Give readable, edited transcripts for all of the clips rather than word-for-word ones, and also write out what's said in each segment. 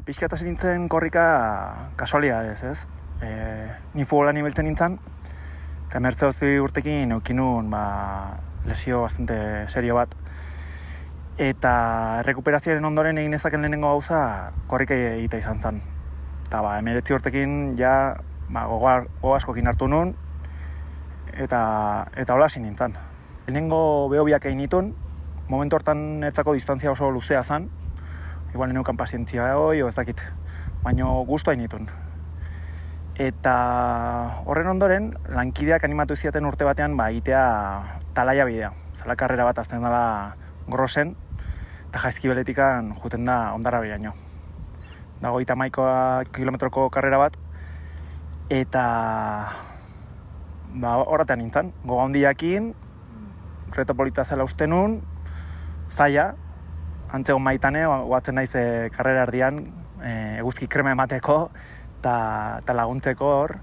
Pixka eta nintzen korrika kasualidadez, ez? Ni futbolan ibiltzen nintzen, eta 18 urtekin eukinun lesio bastante serio bat. Eta rekuperazioaren ondoren egin ezaken lehenengo gauza korrika egitea izan zen. Eta 19 urtekin ja gogo askokin hartu nun, eta hola hasi nintzen. Lehenengo behobiak egin nituen, momentu hortan etzako distantzia oso luzea zen, igual neukan pazientzia ez dakit, baina gustu hain nituen. Eta horren ondoren, lankideak animatu ziaten urte batean egitea talaia bidea. Zala karrera bat azten dela Grosen, eta Jaizkibeletikan juten da Ondara biraino. Dago 30 kilometroko karrera bat, eta horretan nintzen, goga handiakin, reto polita zela uste nun, zaila, antzegon maitane, guatzen naiz karrera erdian, eguzki krema emateko, eta laguntzeko hor,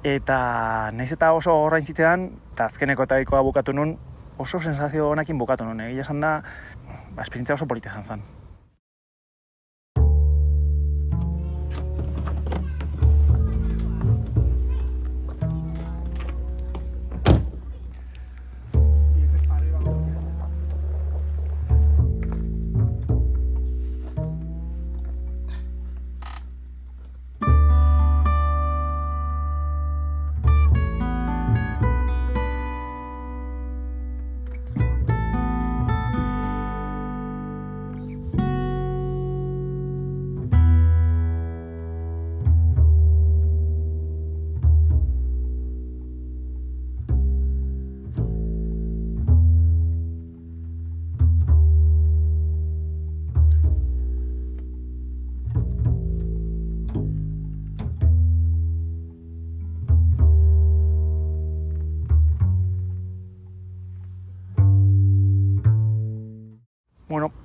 eta nahiz eta oso horrein zitzean, eta azkeneko eta bikoa bukatu nun, oso sensazio honekin bukatu nun, egia esan da, esperientzia oso polita izan zen.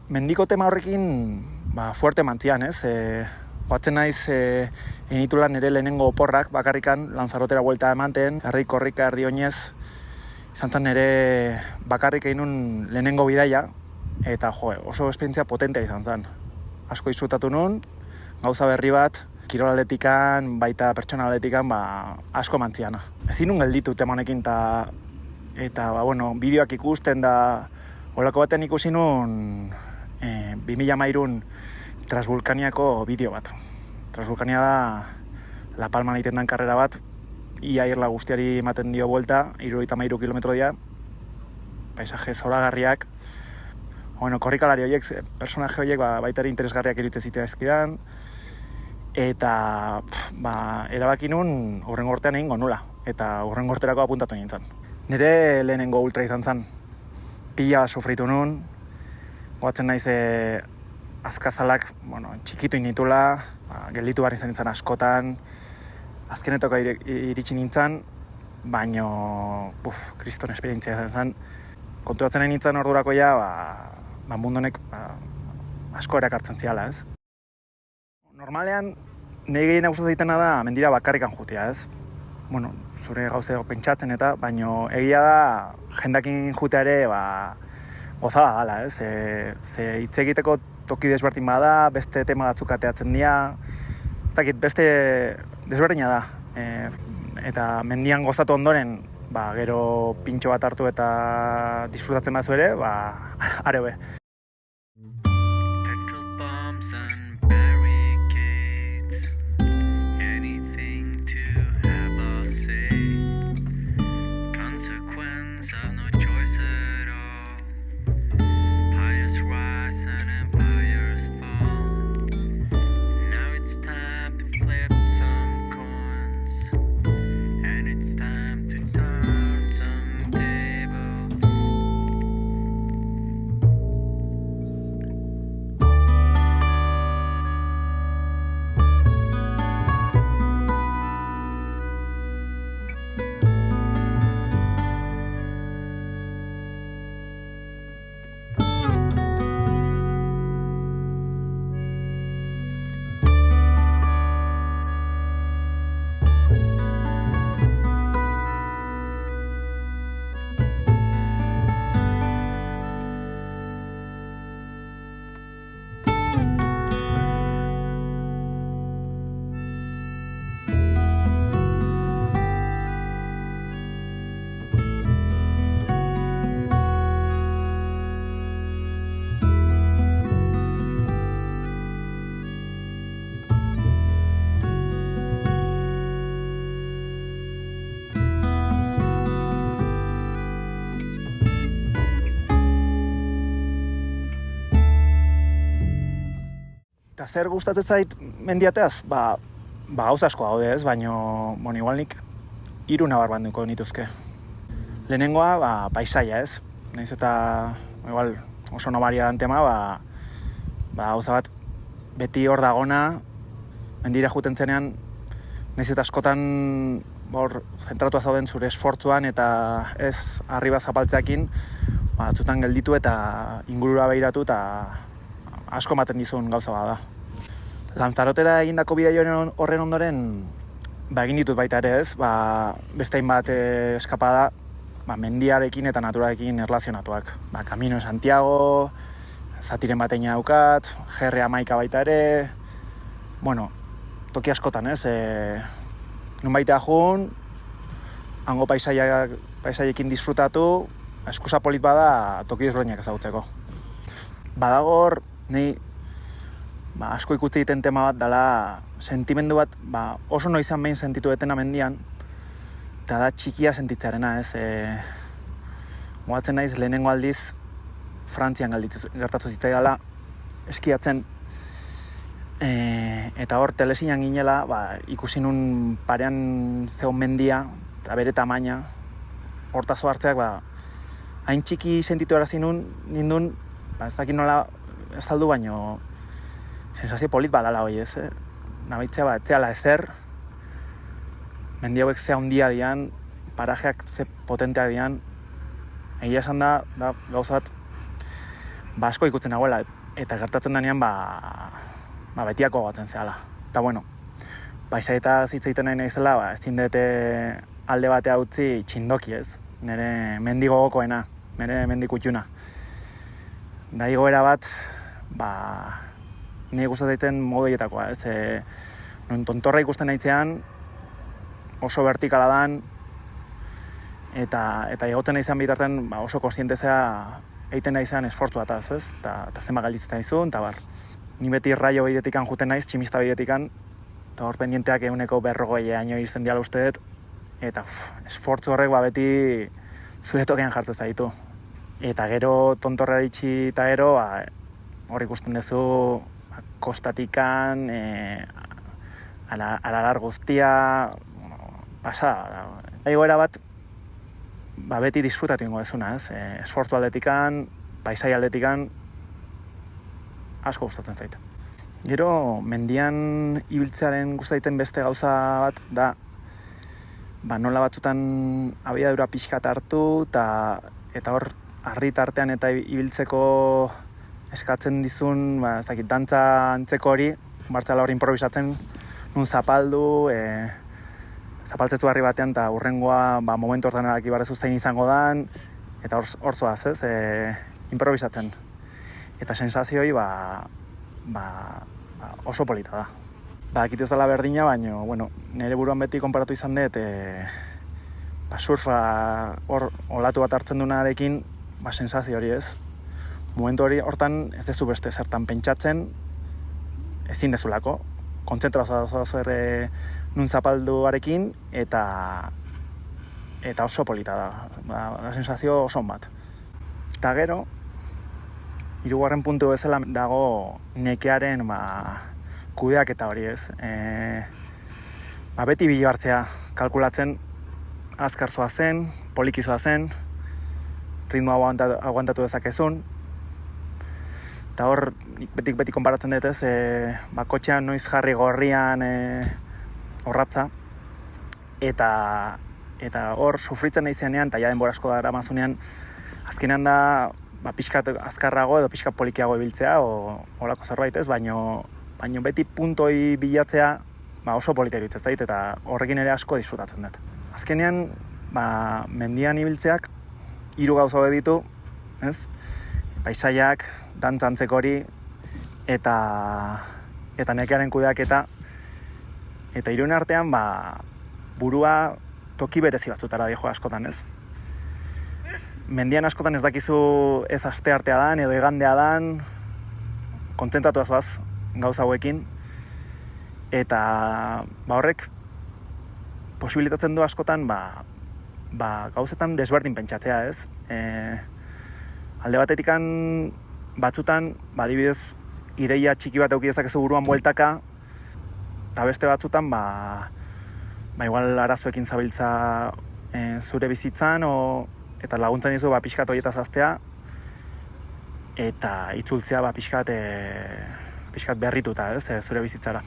Mendiko tema horrekin fuerte mantzian, ez? Goatzen naiz enitula nire lehenengo oporrak bakarrikan Lanzarotera buelta ematen, erdi korrika, erdi oinez, izan zen nire bakarrik egin nun lehenengo bidaia, eta oso esperientzia potentea izan zen. Asko disfrutatu nun, gauza berri bat, kirol atletikan, baita pertsona atletikan, asko mantziana. Ezin nun gelditu tema honekin, eta bideoak ikusten da, holako batean ikusi nun 2013 Transvulkaniako bideo bat. Transvulkania da La Palman egiten den karrera bat, ia irla guztiari ematen dio buelta, 73 kilometro dira, paisaje zoragarriak. Korrikalari horiek, personaje horiek baita ere interesgarriak iruditzen zitea ezkidan, eta erabaki nun hurrengo urtean egingo nula, eta hurrengo urterako apuntatu nintzen. Nire lehenengo ultra izan zen, pila sufritu nun, goatzen naiz azkazalak txikitu initula, gelditu behar izan nintzen askotan, azkenetoko iritsi nintzen, baino, kriston esperientzia izan zen. Konturatzen nahi nintzen ordurako mundonek asko erakartzen ziala, ez? Normalean, nahi gehien gustatzen ditena da mendira bakarrikan jutea, ez? Zure gauze pentsatzen eta, baino egia da jendakin jutea ere gozada gala, ez? Ze hitz egiteko toki desberdin bada, beste tema batzuk ateatzen dira, ez dakit, beste desberdina da. Eta mendian gozatu ondoren, gero pintxo bat hartu eta disfrutatzen bazu ere, are be. Eta zer gustatzen zait mendiateaz? Gauza asko daude ez, baino, igual nik 3 nabarmenduko nituzke. Lehenengoa, paisaia ez. Naiz eta, igual, oso nabaria dan tema, gauza bat, beti hor dagona, mendira juten zenean, naiz eta askotan, zentratua zauden zure esfortzuan eta ez arriba zapaltzeakin, batzutan gelditu eta ingurura behiratu eta asko ematen dizun gauza bada. Lanzarotera egindako bidai horren ondoren, egin ditut baita ere ez, beste hainbat eskapada, mendiarekin eta naturarekin erlazionatuak. Camino de Santiago, zatiren bateina daukat, GR11 baita ere, toki askotan ez, nun baita jun, hango paisaiekin disfrutatu, eskusa polit bada toki desberdinak ezagutzeko. Badagor, nahi asko ikusi egiten tema bat dela sentimendu bat, oso noizan behin sentitu etena mendian, eta da txikia sentitzearena, ez? Goatzen naiz lehenengo aldiz Frantzian gertatu zitzaidala eskiatzen, eta hor telesinan ginela, ikusi nun parean zeon mendia, eta bere tamaina, hortazo hartzeak, hain txiki sentitu erazi nindun, ez dakit nola ezaldu baino, sensazio polit badala hoi ez, nabaitzea etzeala ezer, mendi hauek ze handia dian, parajeak ze potenteak dian, egia esan da gauza bat, asko ikutzen nagoela, eta gertatzen denean, betiako gatzen zehala. Eta paisaita zitzeiten nahi nahizela, ez dindete alde batea utzi txindoki ez, nire mendi gogokoena, nire mendi kutxuna. Da igoera bat, nire gustatzen modoietakoa, ez? Non tontorra ikusten nahizean, oso vertikala dan, eta igotzen nahizean bitarten oso konsientezea egiten nahizean esfortzua ez? Eta zenba galditzen nahizun, eta bar. Ni beti raio bidetikan juten naiz, tximista bidetikan, eta hor pendienteak 140 iristen diala uste dut, eta esfortzu horrek beti zure tokean jartzen zaitu. Eta gero tontorra itxi eta gero, hor ikusten duzu kostatikan, aralar guztia, pasada. Egoera bat, beti disfrutatu ingo dezuna, ez? Esfortzu aldetikan, paisai aldetikan, asko gustatzen zait. Gero, mendian ibiltzearen gustatzen beste gauza bat da, nola batzutan abiadura pixkat hartu, eta hor, harri tartean eta ibiltzeko eskatzen dizun, ez dakit, dantza antzeko hori, bartzala hori improvisatzen, nun zapaldu, zapaltzetu harri batean, eta hurrengoa momentu hortan erakibarrezu zein izango dan, eta hor zoaz, ez, improvisatzen. Eta sensazio hori, oso polita da. Akit ez dela berdina, baina, nire buruan beti konparatu izan dut, surfa hor olatu bat hartzen duenarekin, sensazio hori ez. Momentu hori hortan ez dezu beste zertan pentsatzen, ezin dezulako. Kontzentrazioa zer nun zapalduarekin eta oso polita da sensazio oso bat. Eta gero, 3. puntu bezala dago nekearen kudeak eta hori ez. Beti bilo hartzea kalkulatzen azkar zoazen, poliki zoazen, ritmoa aguantatu dezakezun. Eta hor, beti konparatzen dut ez, kotxean noiz jarri gorrian horratza. Eta hor, sufritzen nahi zenean, eta ja denbora asko dara mazunean, azkenean da, pixkat azkarrago edo pixkat polikiago ibiltzea, horako zerbait ez, baino beti puntoi bilatzea, oso polita iruditzen zait, eta horrekin ere asko disfrutatzen dut. Azkenean, mendian ibiltzeak, 3 gauza hori ditu, ez? Paisaiak, dantzantzeko hori, eta nekearen kudeaketa, eta 3 artean, burua toki berezi batzutara dijo askotan, ez? Mendian askotan ez dakizu ez aste artea dan, edo igandea dan, kontzentratu azoaz gauza hauekin, eta horrek posibilitatzen du askotan gauzetan desberdin pentsatzea, ez? Alde batetikan batzutan, adibidez, ideia txiki bat eduki dezakezu buruan bueltaka, eta beste batzutan, igual arazoekin zabiltza zure bizitzan, eta laguntzen dizu pixkat horietaz aztea, eta itzultzea pixkat berrituta, zure bizitzara.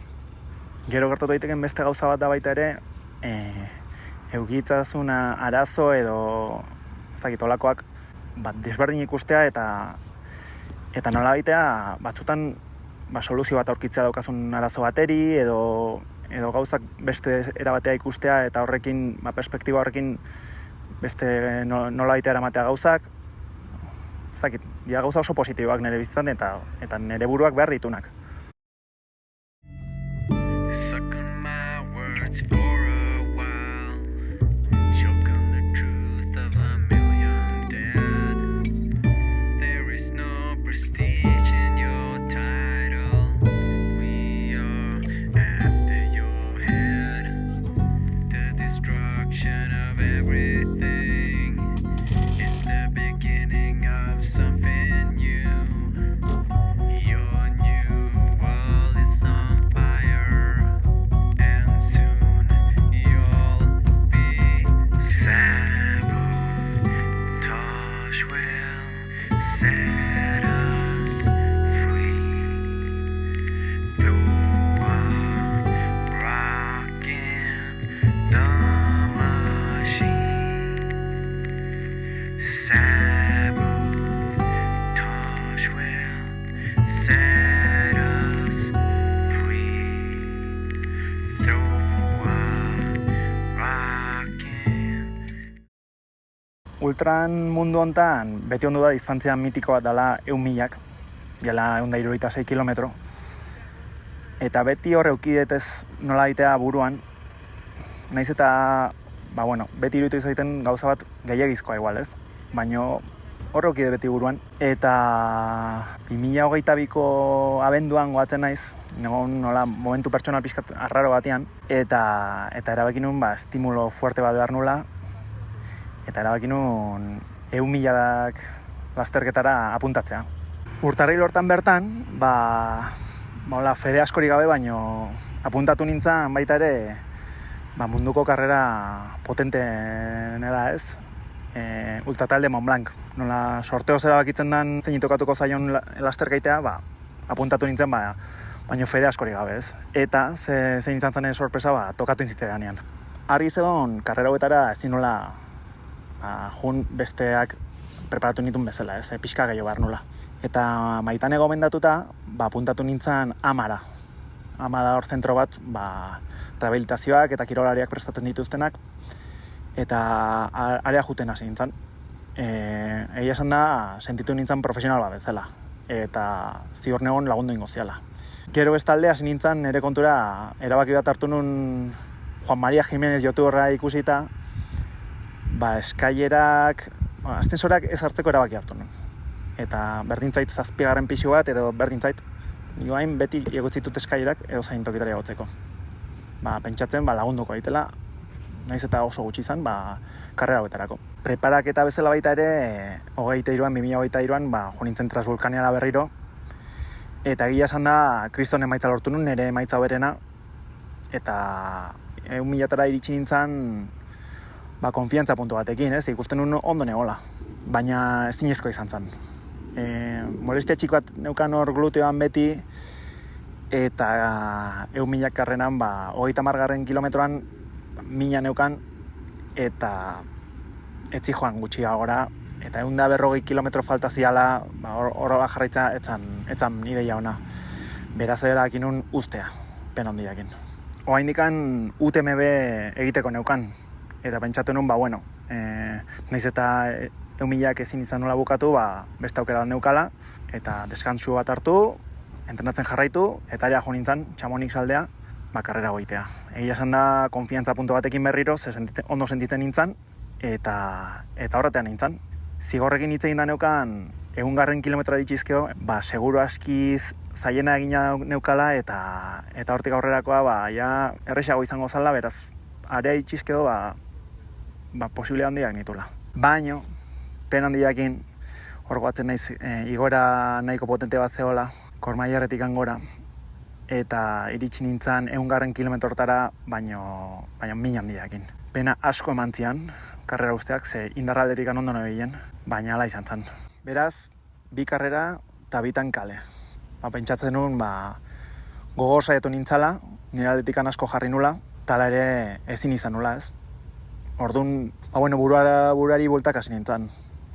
Gero gertatu daiteken beste gauza bat da baita ere, eukitzazun arazo edo olakoak desberdin ikustea eta nola baitea batzutan soluzio bat aurkitzea daukazun arazo bateri edo gauzak beste erabatea ikustea eta horrekin, perspektiba horrekin beste nola baitea eramatea gauzak. Dira gauza oso positiboak nire bizitzan eta nire buruak behar ditunak. Ultran mundu hontan beti ondo da distantzia mitiko bat dela 1.000, dela 176 kilometro. Eta beti hor eukidetez nola ditea buruan, naiz eta, beti iruditu izaiten gauza bat gehiagizkoa igual, ez? Baina hor eukide beti buruan. Eta 2022ko abenduan goatzen naiz, nola momentu pertsonal pixkat arraro batean, eta erabaki nuen estimulo fuerte bat behar nula, eta erabaki nuen 1.000 lasterketara apuntatzea. Urtarril hortan bertan, fede askori gabe, baino apuntatu nintzen baita ere munduko karrera potentenera ez, ultratalde Mont Blanc. Nola sorteoz erabakitzen den zein tokatuko zaion lasterkaitea, apuntatu nintzen, baino fede askori gabe ez. Eta zein izan zen sorpresa, tokatu intzitedanean. Argi zegoen karrera hauetara ezin nola jun besteak preparatu nituen bezala, ez, pixka gehiago behar nula. Eta Maitane gomendatuta, apuntatu nintzen Amara. Ama da hor zentro bat, rehabilitazioak eta kirolariak prestatzen dituztenak, eta area juten hasi nintzen. Egia esan da, sentitu nintzen profesional bat bezala, eta ziur negon lagundu ingo ziala. Gero bestalde hasi nintzen nire kontura erabaki bat hartu nun Juan Maria Jimenez youtuberra ikusita, eskailerak, ascensorak ez hartzeko erabaki hartu nun. Eta berdintzait 7. pisu bat, edo berdintzait, joain beti egotzitut eskailerak edo zain tokitara egotzeko. Pentsatzen lagunduko daitela, naiz eta oso gutxi izan, karrera hauetarako. Preparaketa bezala baita ere, 2023an, jo nintzen Transvulkaniara berriro, eta egia esan da, kriston emaitza lortu nun, nire emaitza hoberena, eta 1.000 iritsi nintzen, konfiantza puntu batekin, ez, ikusten nun ondo negola, baina ez zinezko izan zen. Molestia txik bat neukan hor gluteoan beti, eta 1.000 karrenan, 30. kilometroan 1.000 neukan, eta etzi joan gutxi agora, eta 140 kilometro falta ziala, horrela jarraitza etzan ideia ona. Beraz erakin nun ustea, pena handiakin. Oraindikan UTMB egiteko neukan, eta pentsatu nun, naiz eta 1.000 ezin izan nola bukatu, beste aukera bat neukala, eta deskantsu bat hartu, entrenatzen jarraitu, eta area jo nintzen, Txamonik saldea, karrera goitea. Egia esan da, konfiantza puntu batekin berriro, ondo sentiten nintzen, eta horretean nintzen. Zigorrekin hitz egin da neukan, 100 kilometroa ditxizkeo, seguru askiz zaiena egina neukala, eta hortik aurrerakoa, erresago izango zala, beraz, area itxizkeo, posible handiak nitula. Baino, pen handiakin, hor goatzen naiz, igora nahiko potente bat zegoela, Kormailarretik gora, eta iritsi nintzen 100 kilometrotara, baino min handiakin. Pena asko eman zian, karrera guztiak, ze indarraldetik ondo nebien, baina ala izan zen. Beraz, 2 karrera eta 2 kale. Pentsatzen nuen, gogor saiatu nintzala, nire aldetik asko jarri nula, tala ere ezin izan nula, ez? Orduan, buruari bueltak hasi nintzen.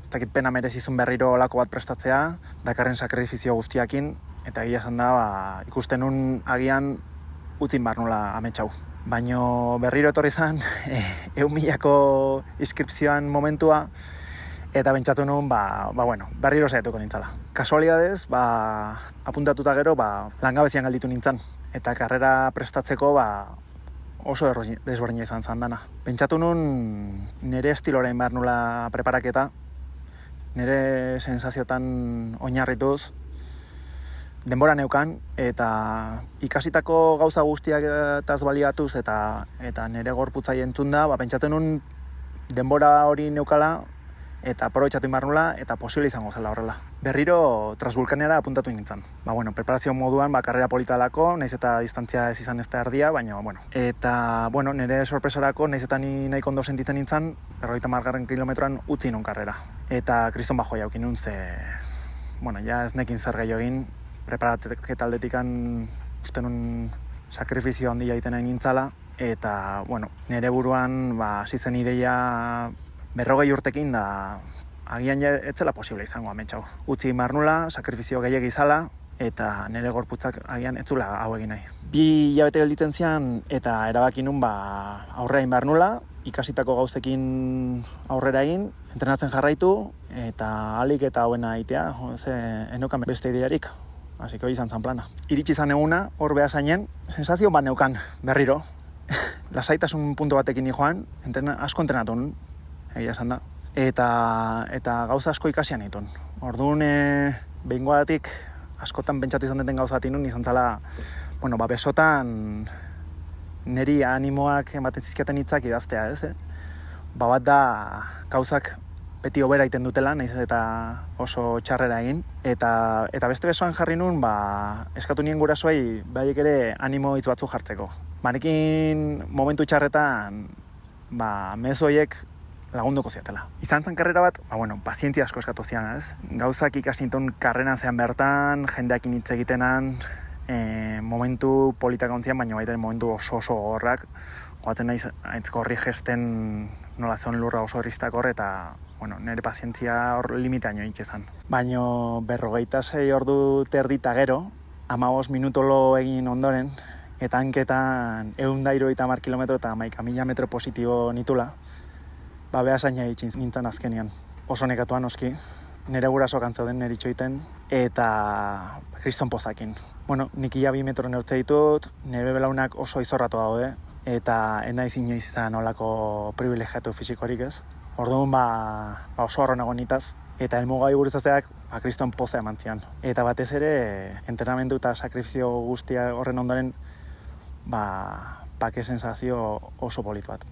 Ez dakit pena merezizun berriro olako bat prestatzea, dakarren sakrifizio guztiakin, eta egia esan da, ikusten nun agian utzin bar nula ametxau. Baino berriro etorri zen, 1.000ko inskripzioan momentua, eta pentsatu nun, berriro saiatuko nintzala. Kasualidadez, apuntatuta gero, langabezian galditu nintzen. Eta karrera prestatzeko, oso desberdina izan zen dana. Pentsatu nun, nire estilorain behar nula preparaketa, nire sensaziotan oinarrituz, denbora neukan, eta ikasitako gauza guztiak etaz baliatuz, eta nire gorputzai entzun da, pentsatzen nun denbora hori neukala, eta aprobetxatu behar nula, eta posible izango zela horrela. Berriro Transvulkaniara apuntatu nintzen. Preparazio moduan, karrera politalako, nahiz eta distantzia ez izan ez da erdia, baina, Eta, nire sorpresarako, nahiz eta ni nahiko ondo sentitzen nintzen, 50 kilometroan utzi nun karrera. Eta kriston bajo jaukin nun, ze, ja ez nekin zer gehiago egin, preparatketa aldetikan uste nun sakrifizio handia egiten nahi nintzala, eta, nire buruan, hasi zen ideia 40 urtekin da, agian etzela posible izango ametxau. Utzi behar nula, sakrifizio gehiagi izala, eta nire gorputzak agian etzula hau egin nahi. 2 hilabete gelditzen zian, eta erabaki nun aurrera egin behar nula, ikasitako gauzekin aurrera egin, entrenatzen jarraitu, eta alik eta hauena egitea, enokan beste idearik. Así que hori izan plana. Iritsi izan eguna, hor behasainen, sensazio bat neukan, berriro. Lasaitasun puntu batekin joan, asko entrenatu nun, egia esan da. Eta gauza asko ikasian ditun. Orduan, behingoatik, askotan pentsatu izan duten gauza nun, izan zala, besotan niri animoak ematen zizkiaten hitzak idaztea, ez? Bat da, gauzak beti hobera egiten dutela, nahiz eta oso txarrera egin. Eta beste besoan jarri nun, eskatu nien gurasoei, baiek ere animo hitz batzu jartzeko. Banekin momentu txarretan, mezu horiek lagunduko ziatela. Izan zen karrera bat, pazientzia asko eskatu zian, ez? Gauzak ikasintun karreran zean bertan, jendeakin hitz egitenan, momentu politak ontzian, baina baita momentu oso gogorrak. Goaten nahiz, gorri gesten nola zeon lurra oso erriztakor, eta nire pazientzia hor limiteaino itxezan. Baina 46 ordu terdita gero, 15 minuto lo egin ondoren, eta hanketan 170 kilometro eta 11.000 metro positibo nitula, behasaina itxin nintzen azkenian. Oso nekatuan oski, nire guraso kantzauden nire itxoiten, eta kriston pozakin. Nik 2 metro neurtze ditut, nire belaunak oso izorratu daude, eta enaiz inoiz izan olako privilegiatu fisikorik ez. Orduan oso horro nago nitaz, eta helmugai buruzatzeak kriston poza eman zian. Eta batez ere, entrenamendu eta sakrifizio guztia horren ondoren, bake sensazio oso polit bat.